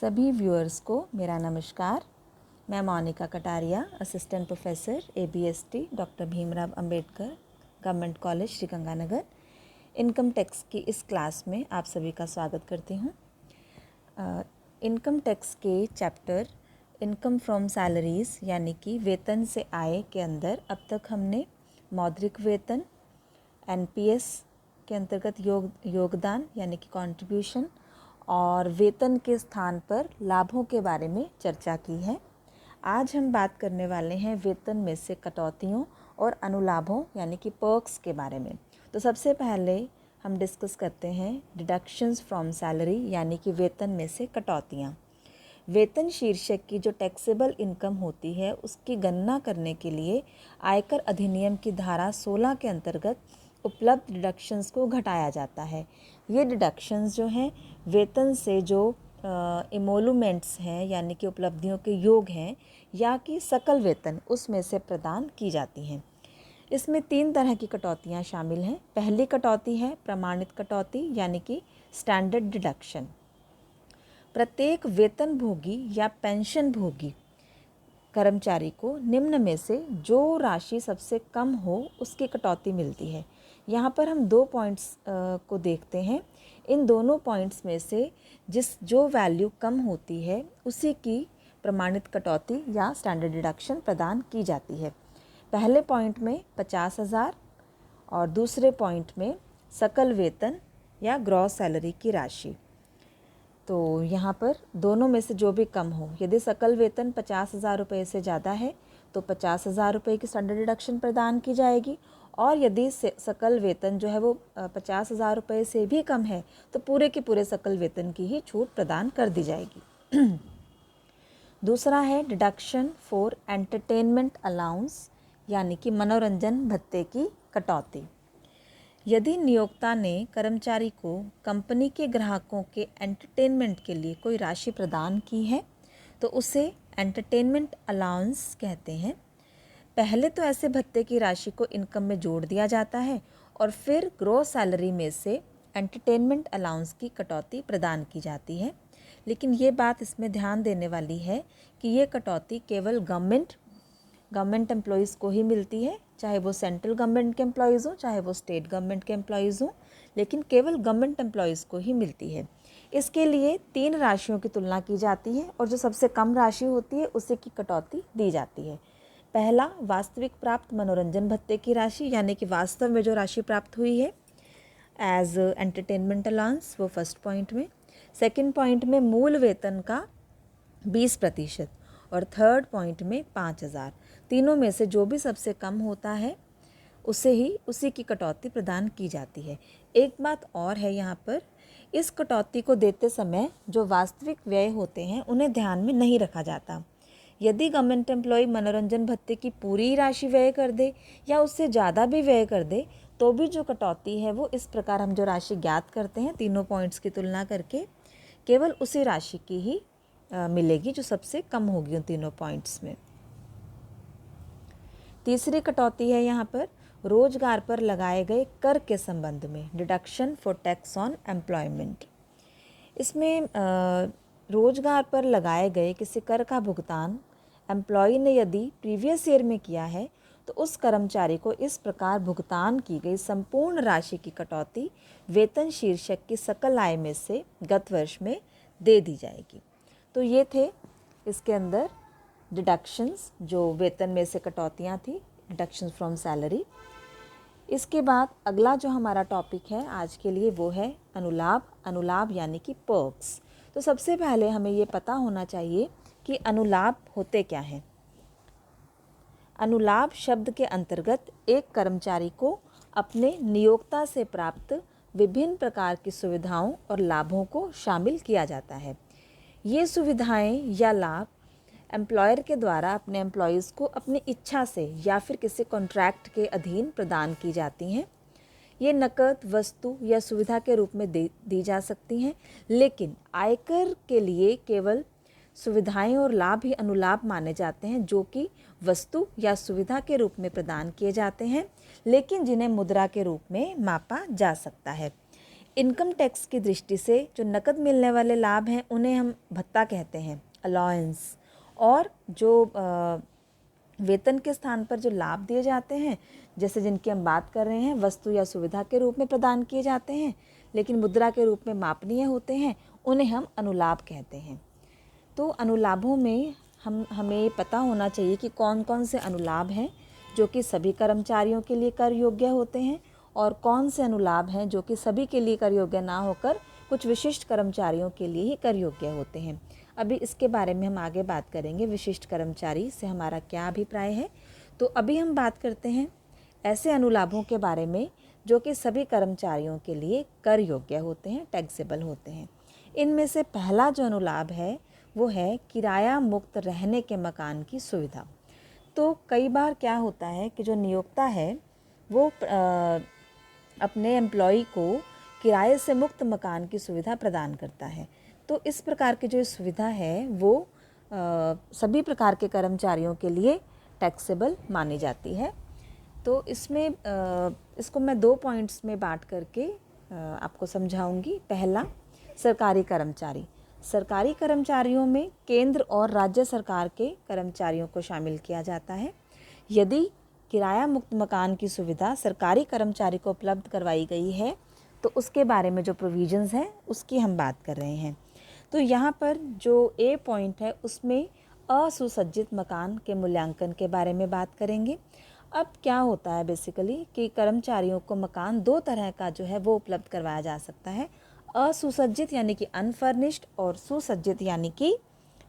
सभी व्यूअर्स को मेरा नमस्कार। मैं Monika Kataria, assistant professor ABST doctor Bhimrao Ambedkar government college Sriganganagar, income tax की इस क्लास में आप सभी का स्वागत करती हूँ। इनकम टैक्स के चैप्टर इनकम फ्रॉम सैलरीज़ यानी कि वेतन से आय के अंदर अब तक हमने मौद्रिक वेतन, NPS के अंतर्गत योगदान यानी कि कंट्रीब्यूशन और वेतन के स्थान पर लाभों के बारे में चर्चा की है। आज हम बात करने वाले हैं वेतन में से कटौतियों और अनुलाभों यानी कि पर्क्स के बारे में। तो सबसे पहले हम डिस्कस करते हैं डिडक्शंस फ्रॉम सैलरी यानी कि वेतन में से कटौतियाँ। वेतन शीर्षक की जो टैक्सेबल इनकम होती है उसकी गणना करने के लिए आयकर अधिनियम की धारा 16 के अंतर्गत उपलब्ध डिडक्शंस को घटाया जाता है। ये डिडक्शंस जो हैं वेतन से जो इमोलूमेंट्स हैं यानी कि उपलब्धियों के योग हैं या कि सकल वेतन उसमें से प्रदान की जाती हैं। इसमें 3 तरह की कटौतियाँ शामिल हैं। पहली कटौती है प्रमाणित कटौती यानी कि स्टैंडर्ड डिडक्शन। प्रत्येक वेतन भोगी या पेंशन भोगी कर्मचारी को निम्न में से जो राशि सबसे कम हो उसकी कटौती मिलती है। यहाँ पर हम 2 पॉइंट्स को देखते हैं। इन दोनों पॉइंट्स में से जो वैल्यू कम होती है उसी की प्रमाणित कटौती या स्टैंडर्ड डिडक्शन प्रदान की जाती है। पहले पॉइंट में 50,000 और दूसरे पॉइंट में सकल वेतन या ग्रॉस सैलरी की राशि। तो यहाँ पर दोनों में से जो भी कम हो, यदि सकल वेतन 50,000 रुपये से ज़्यादा है तो 50,000 रुपये की स्टैंडर्ड डिडक्शन प्रदान की जाएगी, और यदि सकल वेतन जो है वो 50,000 रुपये से भी कम है तो पूरे के पूरे सकल वेतन की ही छूट प्रदान कर दी जाएगी। दूसरा है डिडक्शन फॉर एंटरटेनमेंट अलाउंस यानी कि मनोरंजन भत्ते की कटौती। यदि नियोक्ता ने कर्मचारी को कंपनी के ग्राहकों के एंटरटेनमेंट के लिए कोई राशि प्रदान की है तो उसे एंटरटेनमेंट अलाउंस कहते हैं। पहले तो ऐसे भत्ते की राशि को इनकम में जोड़ दिया जाता है और फिर ग्रॉस सैलरी में से एंटरटेनमेंट अलाउंस की कटौती प्रदान की जाती है। लेकिन ये बात इसमें ध्यान देने वाली है कि ये कटौती केवल गवर्नमेंट एम्प्लॉयज़ को ही मिलती है, चाहे वो सेंट्रल गवर्नमेंट के एम्प्लॉयज़ हों चाहे वो स्टेट गवर्नमेंट के एम्प्लॉयज़ हों, लेकिन केवल गवर्नमेंट एम्प्लॉयज़ को ही मिलती है। इसके लिए 3 राशियों की तुलना की जाती है और जो सबसे कम राशि होती है उसी की कटौती दी जाती है। पहला, वास्तविक प्राप्त मनोरंजन भत्ते की राशि यानी कि वास्तव में जो राशि प्राप्त हुई है एज एंटरटेनमेंट अलाउंस, वो फर्स्ट पॉइंट में। सेकंड पॉइंट में मूल वेतन का 20% और थर्ड पॉइंट में 5,000। तीनों में से जो भी सबसे कम होता है उसी की कटौती प्रदान की जाती है। एक बात और है यहाँ पर, इस कटौती को देते समय जो वास्तविक व्यय होते हैं उन्हें ध्यान में नहीं रखा जाता। यदि गवर्नमेंट एम्प्लॉय मनोरंजन भत्ते की पूरी राशि व्यय कर दे या उससे ज़्यादा भी व्यय कर दे तो भी जो कटौती है वो इस प्रकार हम जो राशि ज्ञात करते हैं तीनों पॉइंट्स की तुलना करके केवल उसी राशि की ही मिलेगी जो सबसे कम होगी उन तीनों पॉइंट्स में। तीसरी कटौती है यहाँ पर रोजगार पर लगाए गए कर के संबंध में, deduction for tax on employment. इसमें रोजगार पर लगाए गए किसी कर का भुगतान एम्प्लॉय ने यदि प्रीवियस ईयर में किया है तो उस कर्मचारी को इस प्रकार भुगतान की गई संपूर्ण राशि की कटौती वेतन शीर्षक की सकल आय में से गत वर्ष में दे दी जाएगी। तो ये थे इसके अंदर डिडक्शंस, जो वेतन में से कटौतियाँ थी, डिडक्शंस फ्रॉम सैलरी। इसके बाद अगला जो हमारा टॉपिक है आज के लिए वो है अनुलाभ यानी कि पर्क्स। तो सबसे पहले हमें ये पता होना चाहिए कि अनुलाभ होते क्या हैं। अनुलाभ शब्द के अंतर्गत एक कर्मचारी को अपने नियोक्ता से प्राप्त विभिन्न प्रकार की सुविधाओं और लाभों को शामिल किया जाता है। ये सुविधाएं या लाभ एम्प्लॉयर के द्वारा अपने एम्प्लॉयज़ को अपनी इच्छा से या फिर किसी कॉन्ट्रैक्ट के अधीन प्रदान की जाती हैं। ये नकद, वस्तु या सुविधा के रूप में दी जा सकती हैं, लेकिन आयकर के लिए केवल सुविधाएं और लाभ ही अनुलाभ माने जाते हैं जो कि वस्तु या सुविधा के रूप में प्रदान किए जाते हैं, लेकिन जिन्हें मुद्रा के रूप में मापा जा सकता है। इनकम टैक्स की दृष्टि से जो नकद मिलने वाले लाभ हैं उन्हें हम भत्ता कहते हैं, अलाउंस। और जो वेतन के स्थान पर जो लाभ दिए जाते हैं, जैसे जिनकी हम बात कर रहे हैं, वस्तु या सुविधा के रूप में प्रदान किए जाते हैं लेकिन मुद्रा के रूप में मापनीय होते हैं, उन्हें हम अनुलाभ कहते हैं। तो अनुलाभों में हमें पता होना चाहिए कि कौन कौन से अनुलाभ हैं जो कि सभी कर्मचारियों के लिए कर योग्य होते हैं और कौन से अनुलाभ हैं जो कि सभी के लिए कर योग्य ना होकर कुछ विशिष्ट कर्मचारियों के लिए ही कर योग्य होते हैं। अभी इसके बारे में हम आगे बात करेंगे, विशिष्ट कर्मचारी से हमारा क्या अभिप्राय है। तो अभी हम बात करते हैं ऐसे अनुलाभों के बारे में जो कि सभी कर्मचारियों के लिए कर योग्य होते हैं, टैक्सेबल होते हैं। इनमें से पहला जो अनुलाभ है वो है किराया मुक्त रहने के मकान की सुविधा। तो कई बार क्या होता है कि जो नियोक्ता है वो अपने एम्प्लॉई को किराए से मुक्त मकान की सुविधा प्रदान करता है। तो इस प्रकार की जो सुविधा है वो सभी प्रकार के कर्मचारियों के लिए टैक्सेबल मानी जाती है। तो इसमें इसको मैं 2 पॉइंट्स में बांट करके आपको समझाऊंगी। पहला, सरकारी कर्मचारी। सरकारी कर्मचारियों में केंद्र और राज्य सरकार के कर्मचारियों को शामिल किया जाता है। यदि किराया मुक्त मकान की सुविधा सरकारी कर्मचारी को उपलब्ध करवाई गई है तो उसके बारे में जो प्रोविजंस हैं उसकी हम बात कर रहे हैं। तो यहाँ पर जो ए पॉइंट है उसमें असुसज्जित मकान के मूल्यांकन के बारे में बात करेंगे। अब क्या होता है बेसिकली कि कर्मचारियों को मकान 2 तरह का जो है वो उपलब्ध करवाया जा सकता है, असुसज्जित यानी कि अनफर्निश्ड और सुसज्जित यानी कि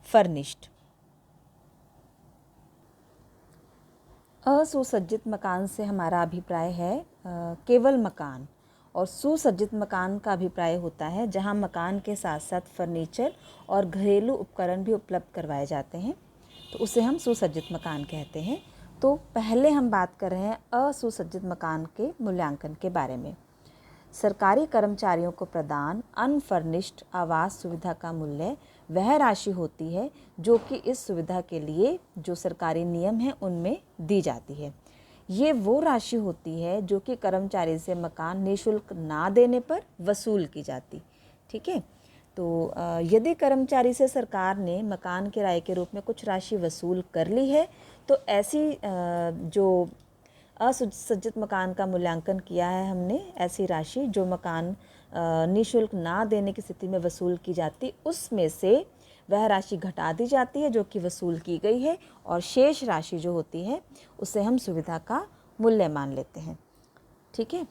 फर्निश्ड। असुसज्जित मकान से हमारा अभिप्राय है केवल मकान, और सुसज्जित मकान का अभिप्राय होता है जहां मकान के साथ साथ फर्नीचर और घरेलू उपकरण भी उपलब्ध करवाए जाते हैं, तो उसे हम सुसज्जित मकान कहते हैं। तो पहले हम बात कर रहे हैं असुसज्जित मकान के मूल्यांकन के बारे में। सरकारी कर्मचारियों को प्रदान अनफर्निश्ड आवास सुविधा का मूल्य वह राशि होती है जो कि इस सुविधा के लिए जो सरकारी नियम हैं उनमें दी जाती है। ये वो राशि होती है जो कि कर्मचारी से मकान निःशुल्क ना देने पर वसूल की जाती। ठीक है, तो यदि कर्मचारी से सरकार ने मकान किराए के रूप में कुछ राशि वसूल कर ली है तो ऐसी जो असुसज्जित मकान का मूल्यांकन किया है हमने, ऐसी राशि जो मकान निःशुल्क ना देने की स्थिति में वसूल की जाती, उसमें से वह राशि घटा दी जाती है जो कि वसूल की गई है, और शेष राशि जो होती है उसे हम सुविधा का मूल्य मान लेते हैं। ठीक है।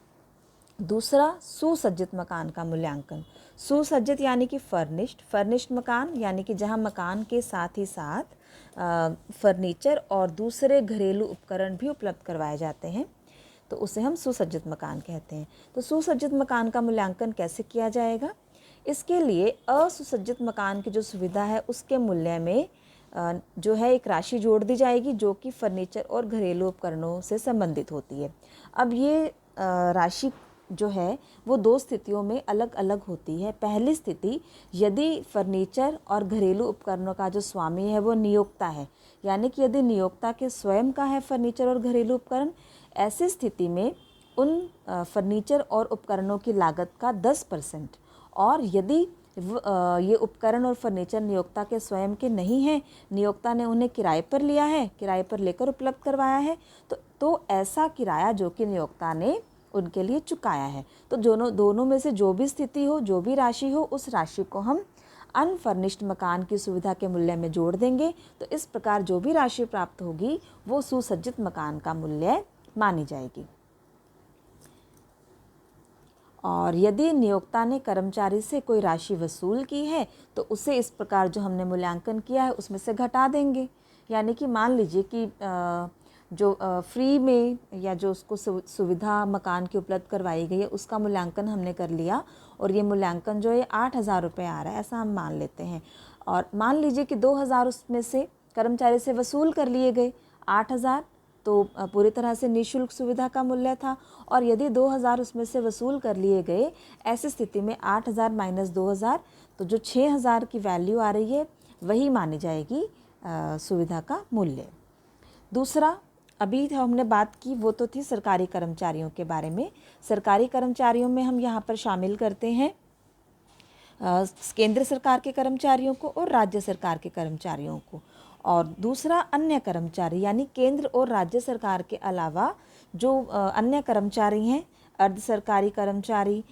दूसरा, सुसज्जित मकान का मूल्यांकन। सुसज्जित यानी कि फर्निश्ड मकान यानी कि जहां मकान के साथ ही साथ फर्नीचर और दूसरे घरेलू उपकरण भी उपलब्ध करवाए जाते हैं, तो उसे हम सुसज्जित मकान कहते हैं। तो सुसज्जित मकान का मूल्यांकन कैसे किया जाएगा? इसके लिए असुसज्जित मकान की जो सुविधा है उसके मूल्य में जो है एक राशि जोड़ दी जाएगी जो कि फर्नीचर और घरेलू उपकरणों से संबंधित होती है। अब ये राशि जो है वो 2 स्थितियों में अलग अलग होती है। पहली स्थिति, यदि फर्नीचर और घरेलू उपकरणों का जो स्वामी है वो नियोक्ता है, यानी कि यदि नियोक्ता के स्वयं का है फर्नीचर और घरेलू उपकरण, ऐसी स्थिति में उन फर्नीचर और उपकरणों की लागत का 10%, और यदि ये उपकरण और फर्नीचर नियोक्ता के स्वयं के नहीं हैं, नियोक्ता ने उन्हें किराए पर लिया है, किराए पर लेकर उपलब्ध करवाया है, तो ऐसा किराया जो कि नियोक्ता ने उनके लिए चुकाया है, तो दोनों में से जो भी स्थिति हो, जो भी राशि हो, उस राशि को हम अनफर्निश्ड मकान की सुविधा के मूल्य में जोड़ देंगे। तो इस प्रकार जो भी राशि प्राप्त होगी वो सुसज्जित मकान का मूल्य मानी जाएगी। और यदि नियोक्ता ने कर्मचारी से कोई राशि वसूल की है तो उसे इस प्रकार जो हमने मूल्यांकन किया है उसमें से घटा देंगे। यानी कि मान लीजिए कि जो फ्री में या जो उसको सुविधा मकान की उपलब्ध करवाई गई है उसका मूल्यांकन हमने कर लिया, और ये मूल्यांकन जो है 8,000 रुपये आ रहा है, ऐसा हम मान लेते हैं। और मान लीजिए कि 2,000 उसमें से कर्मचारी से वसूल कर लिए गए, 8,000 तो पूरी तरह से निःशुल्क सुविधा का मूल्य था, और यदि 2,000 उसमें से वसूल कर लिए गए, ऐसी स्थिति में 8,000 माइनस 2,000 तो जो 6,000 की वैल्यू आ रही है वही मानी जाएगी सुविधा का मूल्य। दूसरा, अभी हमने बात की वो तो थी सरकारी कर्मचारियों के बारे में। सरकारी कर्मचारियों में हम यहाँ पर शामिल करते हैं केंद्र सरकार के कर्मचारियों को और राज्य सरकार के कर्मचारियों को, और दूसरा अन्य कर्मचारी यानी केंद्र और राज्य सरकार के अलावा जो अन्य कर्मचारी हैं, अर्ध सरकारी कर्मचारी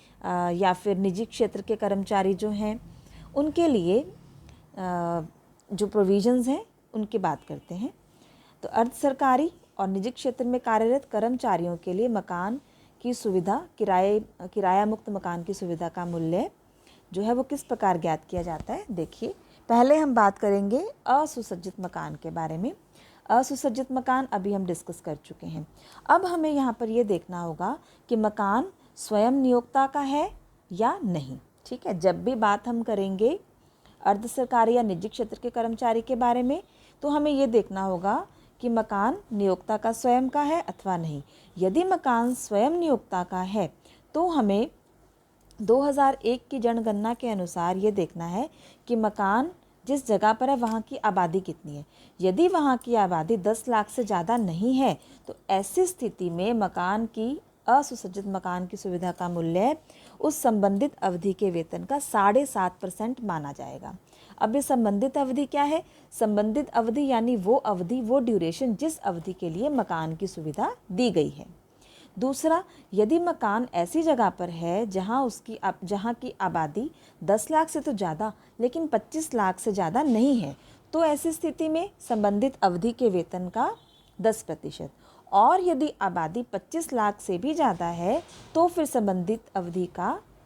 या फिर निजी क्षेत्र के कर्मचारी जो हैं, उनके लिए जो प्रोविजंस हैं उनकी बात करते हैं। तो अर्ध सरकारी और निजी क्षेत्र में कार्यरत कर्मचारियों के लिए मकान की सुविधा, किराया मुक्त मकान की सुविधा का मूल्य जो है वो किस प्रकार ज्ञात किया जाता है। देखिए, पहले हम बात करेंगे असुसज्जित मकान के बारे में। असुसज्जित मकान अभी हम डिस्कस कर चुके हैं। अब हमें यहाँ पर ये देखना होगा कि मकान स्वयं नियोक्ता का है या नहीं। ठीक है, जब भी बात हम करेंगे अर्ध सरकारी या निजी क्षेत्र के कर्मचारी के बारे में, तो हमें ये देखना होगा कि मकान नियोक्ता का स्वयं का है अथवा नहीं। यदि मकान स्वयं नियोक्ता का है तो हमें 2001 की जनगणना के अनुसार ये देखना है कि मकान जिस जगह पर है वहाँ की आबादी कितनी है। यदि वहाँ की आबादी 10 लाख से ज़्यादा नहीं है तो ऐसी स्थिति में मकान की असुसज्जित मकान की सुविधा का मूल्य उस संबंधित अवधि के वेतन का 7.5% माना जाएगा। अब ये संबंधित अवधि क्या है? संबंधित अवधि यानी वो अवधि, वो ड्यूरेशन जिस अवधि के लिए मकान की सुविधा दी गई है। दूसरा, यदि मकान ऐसी जगह पर है जहाँ की आबादी 10 लाख से तो ज़्यादा लेकिन 25 लाख से ज़्यादा नहीं है, तो ऐसी स्थिति में संबंधित अवधि के वेतन का 10%, और यदि आबादी 25 लाख से भी ज़्यादा है तो फिर संबंधित अवधि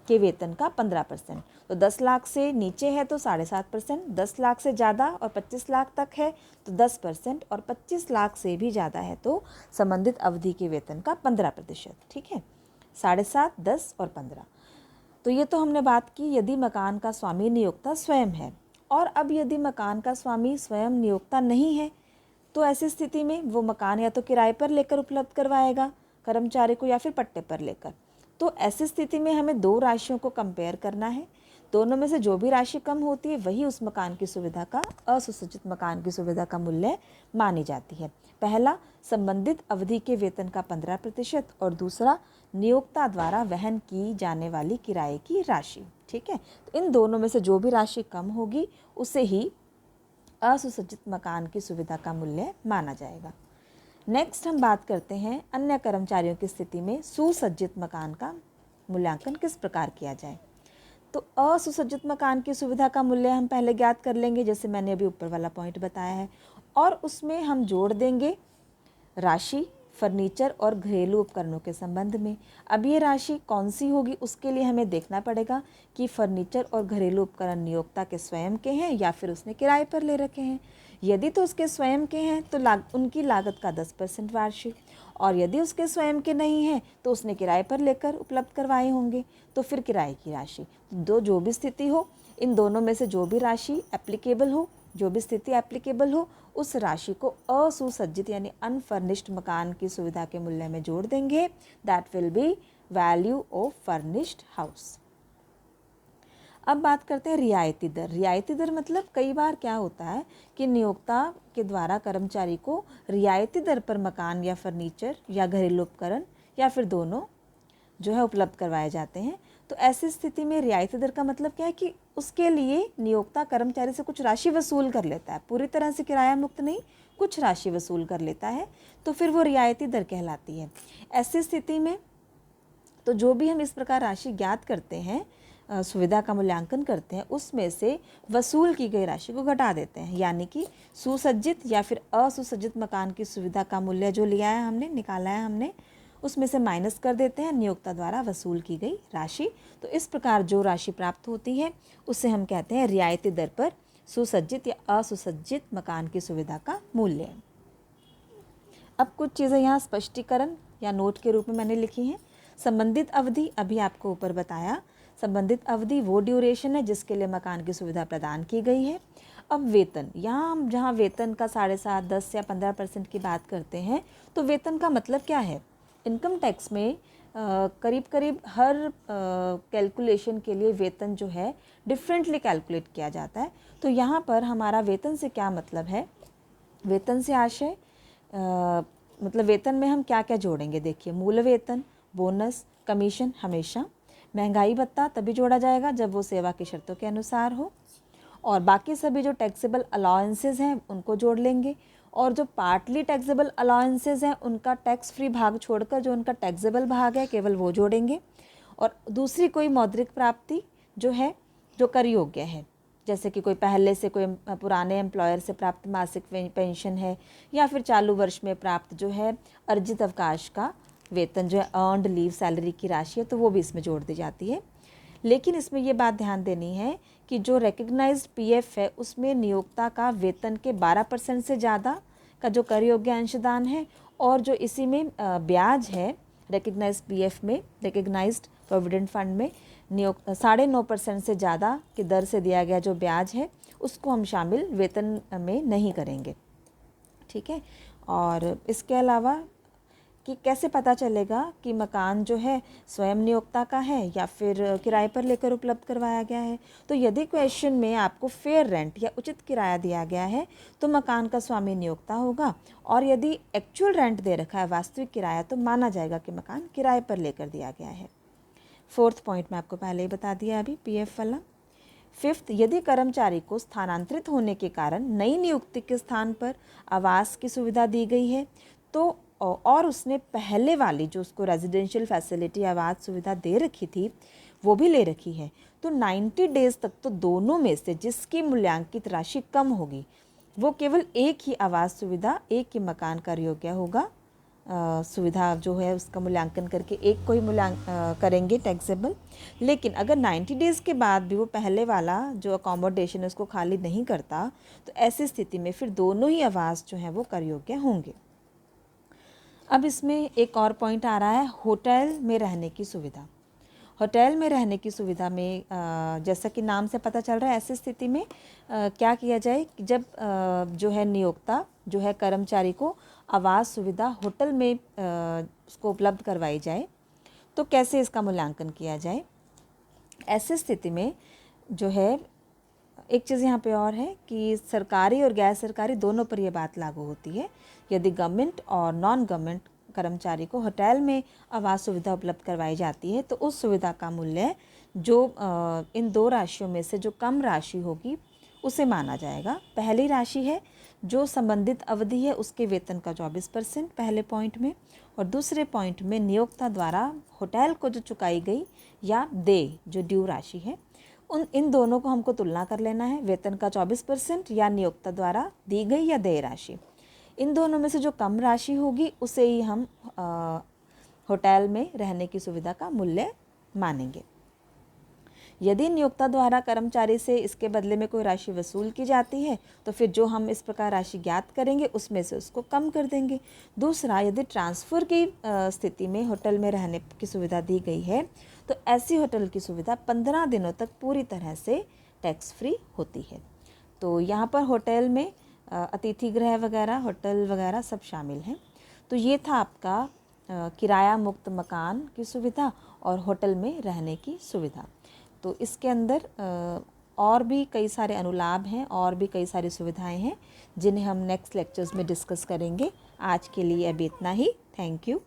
के वेतन का 15%। तो 10 लाख से नीचे है तो 7.5%, 10 लाख से ज़्यादा और 25 लाख तक है तो 10%, और 25 लाख से भी ज़्यादा है तो संबंधित अवधि के वेतन का 15%। ठीक है, 7.5, 10 और 15। तो ये तो हमने बात की यदि मकान का स्वामी नियोक्ता स्वयं है। और अब यदि मकान का स्वामी स्वयं नियोक्ता नहीं है तो ऐसी स्थिति में वो मकान या तो किराए पर लेकर उपलब्ध करवाएगा कर्मचारी को या फिर पट्टे पर लेकर। तो ऐसी स्थिति में हमें दो राशियों को कंपेयर करना है। दोनों में से जो भी राशि कम होती है वही उस मकान की सुविधा का, असुसज्जित मकान की सुविधा का मूल्य मानी जाती है। पहला संबंधित अवधि के वेतन का 15% और दूसरा नियोक्ता द्वारा वहन की जाने वाली किराए की राशि। ठीक है, तो इन दोनों में से जो भी राशि कम होगी उसे ही असुसज्जित मकान की सुविधा का मूल्य माना जाएगा। नेक्स्ट हम बात करते हैं अन्य कर्मचारियों की स्थिति में सुसज्जित मकान का मूल्यांकन किस प्रकार किया जाए। तो असुसज्जित मकान की सुविधा का मूल्य हम पहले ज्ञात कर लेंगे, जैसे मैंने अभी ऊपर वाला पॉइंट बताया है, और उसमें हम जोड़ देंगे राशि फर्नीचर और घरेलू उपकरणों के संबंध में। अब ये राशि कौन सी होगी उसके लिए हमें देखना पड़ेगा कि फर्नीचर और घरेलू उपकरण नियोक्ता के स्वयं के हैं या फिर उसने किराए पर ले रखे हैं। यदि तो उसके स्वयं के हैं तो उनकी लागत का 10% वार्षिक, और यदि उसके स्वयं के नहीं हैं तो उसने किराए पर लेकर उपलब्ध करवाए होंगे तो फिर किराए की राशि। जो भी स्थिति हो, इन दोनों में से जो भी राशि एप्लीकेबल हो, जो भी स्थिति एप्लीकेबल हो, उस राशि को असुसज्जित यानी अनफर्निश्ड मकान की सुविधा के मूल्य में जोड़ देंगे। That will be value of furnished house. अब बात करते हैं रियायती दर। रियायती दर मतलब कई बार क्या होता है कि नियोक्ता के द्वारा कर्मचारी को रियायती दर पर मकान या फर्नीचर या घरेलू उपकरण या फिर दोनों जो है उपलब्ध करवाए जाते हैं। तो ऐसी स्थिति में रियायती दर का मतलब क्या है कि उसके लिए नियोक्ता कर्मचारी से कुछ राशि वसूल कर लेता है, पूरी तरह से किराया मुक्त नहीं, कुछ राशि वसूल कर लेता है, तो फिर वो रियायती दर कहलाती है। ऐसी स्थिति में तो जो भी हम इस प्रकार राशि ज्ञात करते हैं, सुविधा का मूल्यांकन करते हैं, उसमें से वसूल की गई राशि को घटा देते हैं, यानी कि सुसज्जित या फिर असुसज्जित मकान की सुविधा का मूल्य जो लिया है हमने, निकाला है हमने, उसमें से माइनस कर देते हैं नियोक्ता द्वारा वसूल की गई राशि। तो इस प्रकार जो राशि प्राप्त होती है उसे हम कहते हैं रियायती दर पर सुसज्जित या असुसज्जित मकान की सुविधा का मूल्य। अब कुछ चीज़ें यहाँ स्पष्टीकरण या नोट के रूप में मैंने लिखी हैं। संबंधित अवधि अभी आपको ऊपर बताया, संबंधित अवधि वो ड्यूरेशन है जिसके लिए मकान की सुविधा प्रदान की गई है। अब वेतन, यहाँ हम जहाँ वेतन का 7.5, 10 या 15% की बात करते हैं, तो वेतन का मतलब क्या है? इनकम टैक्स में करीब करीब हर कैलकुलेशन के लिए वेतन जो है डिफरेंटली कैलकुलेट किया जाता है। तो यहाँ पर हमारा वेतन से क्या मतलब है? वेतन से आशय मतलब वेतन में हम क्या क्या जोड़ेंगे, देखिए मूल वेतन, बोनस, कमीशन हमेशा, महंगाई भत्ता तभी जोड़ा जाएगा जब वो सेवा की शर्तों के अनुसार हो, और बाकी सभी जो टैक्सेबल अलाउंसेस हैं उनको जोड़ लेंगे, और जो पार्टली टैक्सेबल अलाउंसेस हैं उनका टैक्स फ्री भाग छोड़कर जो उनका टैक्सेबल भाग है केवल वो जोड़ेंगे, और दूसरी कोई मौद्रिक प्राप्ति जो है जो कर योग्य है, जैसे कि कोई पहले से कोई पुराने एम्प्लॉयर से प्राप्त मासिक पेंशन है, या फिर चालू वर्ष में प्राप्त जो है अर्जित अवकाश का वेतन जो है अर्नड लीव सैलरी की राशि है, तो वो भी इसमें जोड़ दी जाती है। लेकिन इसमें ये बात ध्यान देनी है कि जो रिकग्नाइज्ड पीएफ है उसमें नियोक्ता का वेतन के 12% से ज़्यादा का जो कर योग्य अंशदान है, और जो इसी में ब्याज है रिकग्नाइज्ड पीएफ में, रिकग्नाइज्ड प्रोविडेंट फंड में 9.5% से ज़्यादा की दर से दिया गया जो ब्याज है उसको हम शामिल वेतन में नहीं करेंगे, ठीक है। और इसके अलावा कि कैसे पता चलेगा कि मकान जो है स्वयं नियोक्ता का है या फिर किराए पर लेकर उपलब्ध करवाया गया है, तो यदि क्वेश्चन में आपको फेयर रेंट या उचित किराया दिया गया है तो मकान का स्वामी नियोक्ता होगा, और यदि एक्चुअल रेंट दे रखा है वास्तविक किराया तो माना जाएगा कि मकान किराए पर लेकर दिया गया है। फोर्थ पॉइंट मैं आपको पहले ही बता दिया अभी पीएफ वाला। फिफ्थ, यदि कर्मचारी को स्थानांतरित होने के कारण नई नियुक्ति के स्थान पर आवास की सुविधा दी गई है तो और उसने पहले वाली जो उसको रेजिडेंशियल फैसिलिटी आवास सुविधा दे रखी थी वो भी ले रखी है, तो 90 डेज़ तक तो दोनों में से जिसकी मूल्यांकित राशि कम होगी वो केवल एक ही आवास सुविधा, एक ही मकान कर योग्य होगा। सुविधा जो है उसका मूल्यांकन करके एक को ही करेंगे टैक्सेबल। लेकिन अगर 90 डेज़ के बाद भी वो पहले वाला जो अकोमोडेशन है उसको खाली नहीं करता तो ऐसी स्थिति में फिर दोनों ही आवास जो हैं वो कर योग्य होंगे। अब इसमें एक और पॉइंट आ रहा है होटल में रहने की सुविधा। होटल में रहने की सुविधा में जैसा कि नाम से पता चल रहा है ऐसी स्थिति में क्या किया जाए कि जब जो है नियोक्ता जो है कर्मचारी को आवास सुविधा होटल में उसको उपलब्ध करवाई जाए तो कैसे इसका मूल्यांकन किया जाए। ऐसी स्थिति में जो है एक चीज़ यहाँ पे और है कि सरकारी और गैर सरकारी दोनों पर यह बात लागू होती है। यदि गवर्नमेंट और नॉन गवर्नमेंट कर्मचारी को होटल में आवास सुविधा उपलब्ध करवाई जाती है तो उस सुविधा का मूल्य जो इन दो राशियों में से जो कम राशि होगी उसे माना जाएगा। पहली राशि है जो संबंधित अवधि है उसके वेतन का 24% पहले पॉइंट में, और दूसरे पॉइंट में नियोक्ता द्वारा होटल को जो चुकाई गई या देय जो ड्यू राशि है इन दोनों को हमको तुलना कर लेना है, वेतन का 24% या नियोक्ता द्वारा दी गई या देय राशि। इन दोनों में से जो कम राशि होगी उसे ही हम होटल में रहने की सुविधा का मूल्य मानेंगे। यदि नियोक्ता द्वारा कर्मचारी से इसके बदले में कोई राशि वसूल की जाती है तो फिर जो हम इस प्रकार राशि ज्ञात करेंगे उसमें से उसको कम कर देंगे। दूसरा, यदि ट्रांसफ़र की स्थिति में होटल में रहने की सुविधा दी गई है तो ऐसी होटल की सुविधा 15 दिनों तक पूरी तरह से टैक्स फ्री होती है। तो यहाँ पर होटल में अतिथि गृह वगैरह, होटल वगैरह सब शामिल हैं। तो ये था आपका किराया मुक्त मकान की सुविधा और होटल में रहने की सुविधा। तो इसके अंदर और भी कई सारे अनुलाभ हैं और भी कई सारी सुविधाएं हैं जिन्हें हम नेक्स्ट लेक्चर्स में डिस्कस करेंगे। आज के लिए अब इतना ही। Thank you.